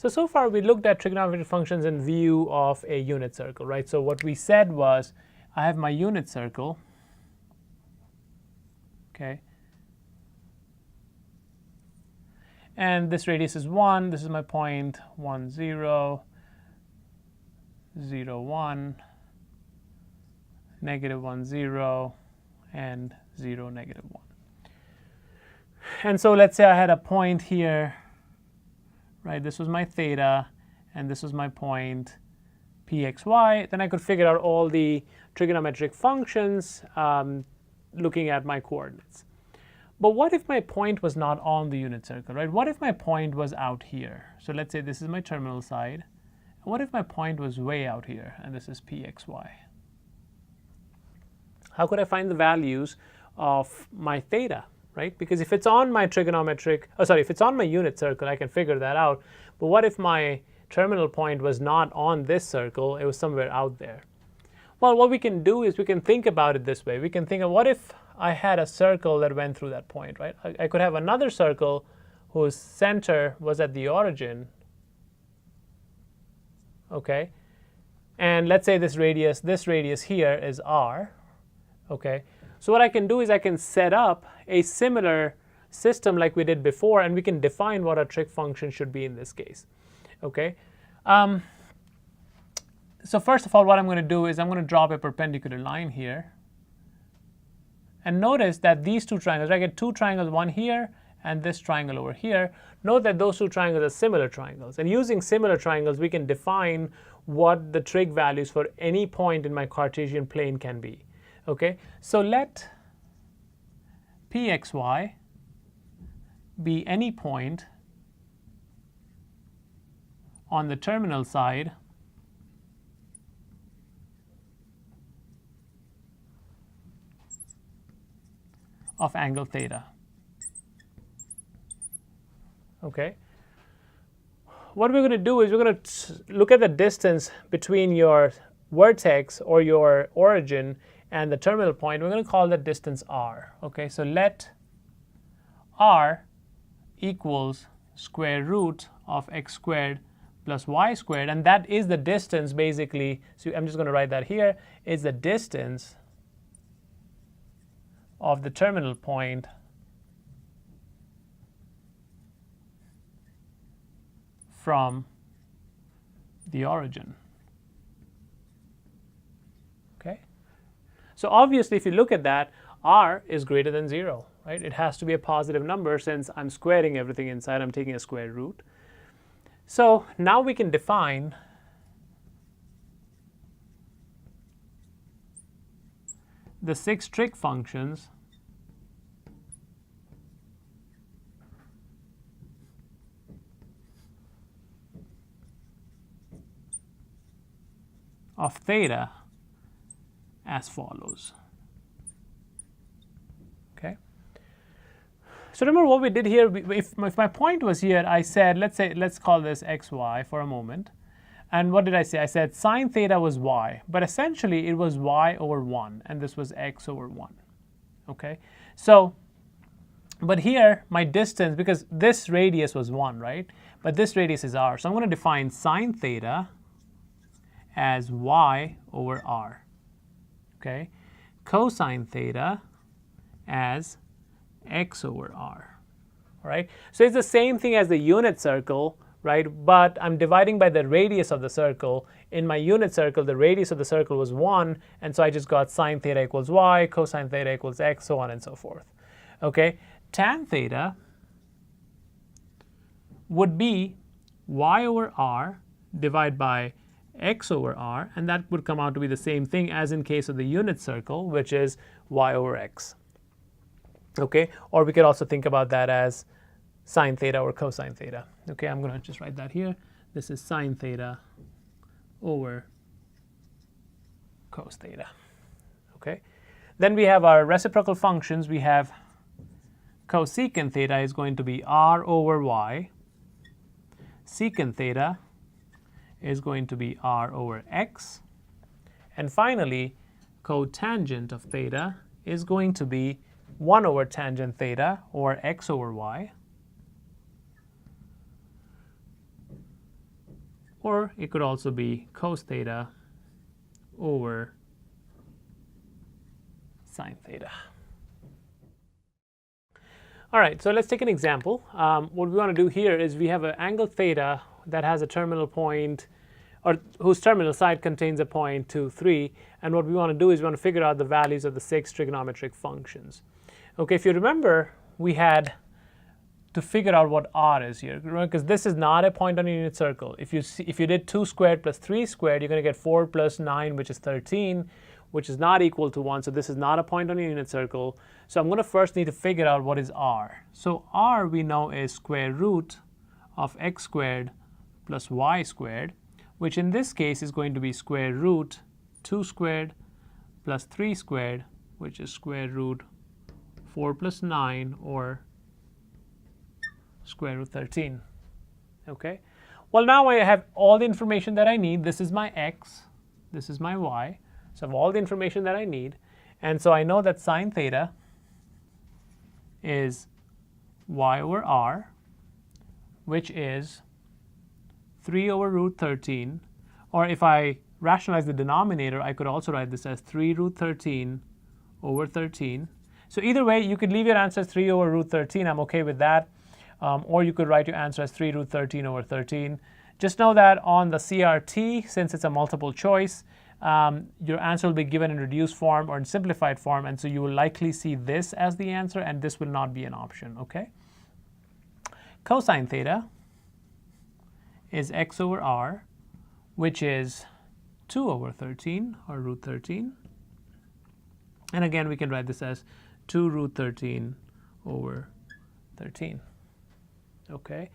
So far we looked at trigonometric functions in view of a unit circle, right? So what we said was, I have my unit circle, okay, and this radius is 1, this is my point, 1, 0, 0, 1, negative 1, 0, and 0, negative 1. And so let's say I had a point here, right? This was my theta, and this was my point pxy. Then I could figure out all the trigonometric functions looking at my coordinates. But what if my point was not on the unit circle, right? What if my point was out here? So let's say this is my terminal side. What if my point was way out here, and this is pxy? How could I find the values of my theta, right? Because if it's on my if it's on my unit circle, I can figure that out. But what if my terminal point was not on this circle, it was somewhere out there? Well, what we can do is we can think about it this way. We can think of, what if I had a circle that went through that point, right? I could have another circle whose center was at the origin, okay? And let's say this radius here is r, okay? So what I can do is I can set up a similar system like we did before, and we can define what a trig function should be in this case, okay? So first of all, what I'm going to do is I'm going to drop a perpendicular line here. And notice that these two triangles, I get two triangles, one here and this triangle over here. Note that those two triangles are similar triangles. And using similar triangles, we can define what the trig values for any point in my Cartesian plane can be. Okay, so let pxy be any point on the terminal side of angle theta. Okay. What we're going to do is we're going to look at the distance between your vertex or your origin and the terminal point. We're going to call that distance r. Okay, so let r equals square root of x squared plus y squared, and that is the distance basically. So I'm just going to write that here, is the distance of the terminal point from the origin. Okay? So obviously, if you look at that, r is greater than 0, right? It has to be a positive number since I'm squaring everything inside. I'm taking a square root. So now we can define the 6 trig functions of theta as follows. Okay. So remember what we did here. If my point was here, I said, let's call this xy for a moment. And what did I say? I said sine theta was y, but essentially it was y over 1, and this was x over 1. Okay. So, but here my distance, because this radius was 1, right? But this radius is r. So I'm going to define sine theta as y over r. Okay. Cosine theta as x over r. All right. So it's the same thing as the unit circle, right? But I'm dividing by the radius of the circle. In my unit circle, the radius of the circle was 1, and so I just got sine theta equals y, cosine theta equals x, so on and so forth. Okay. Tan theta would be y over r divided by x over r, and that would come out to be the same thing as in case of the unit circle, which is y over x. Okay, or we could also think about that as sine theta or cosine theta. Okay, I'm going to just write that here. This is sine theta over cos theta. Okay, then we have our reciprocal functions. We have cosecant theta is going to be r over y. Secant theta is going to be r over x. And finally, cotangent of theta is going to be 1 over tangent theta, or x over y. or it could also be cos theta over sine theta. All right, so let's take an example. What we want to do here is we have an angle theta that has a terminal point, or whose terminal side contains a point 2, 3. And what we want to do is we want to figure out the values of the 6 trigonometric functions. Okay, if you remember, we had to figure out what r is here, because this is not a point on a unit circle. If you did 2 squared plus 3 squared, you're going to get 4 plus 9, which is 13, which is not equal to 1. So this is not a point on a unit circle. So I'm going to first need to figure out what is r. So r we know is square root of x squared plus y squared, which in this case is going to be square root 2 squared plus 3 squared, which is square root 4 plus 9, or square root 13. Okay. Well, now I have all the information that I need. This is my x, this is my y. So I have all the information that I need. And so I know that sine theta is y over r, which is 3 over root 13. Or if I rationalize the denominator, I could also write this as 3 root 13 over 13. So either way, you could leave your answer as 3 over root 13. I'm OK with that. Or you could write your answer as 3 root 13 over 13. Just know that on the CRT, since it's a multiple choice, your answer will be given in reduced form or in simplified form, and so you will likely see this as the answer, and this will not be an option. Okay. Cosine theta is x over r, which is 2 over 13, or root 13. And again, we can write this as 2 root 13 over 13. Okay.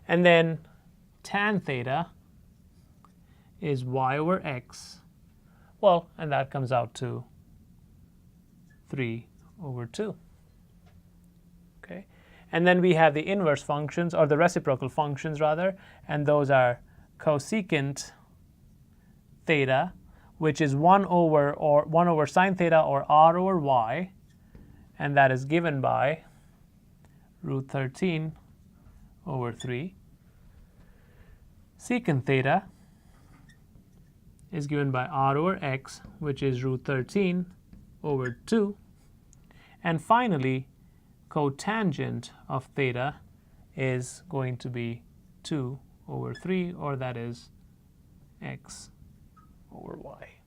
And then tan theta is y over x. Well, and that comes out to 3 over 2. Okay. And then we have the inverse functions, or the reciprocal functions rather, and those are cosecant theta, which is 1 over sine theta, or r over y, and that is given by root 13 over 3. Secant theta is given by r over x, which is root 13 over 2. And finally, cotangent of theta is going to be 2 over 3, or that is x over y.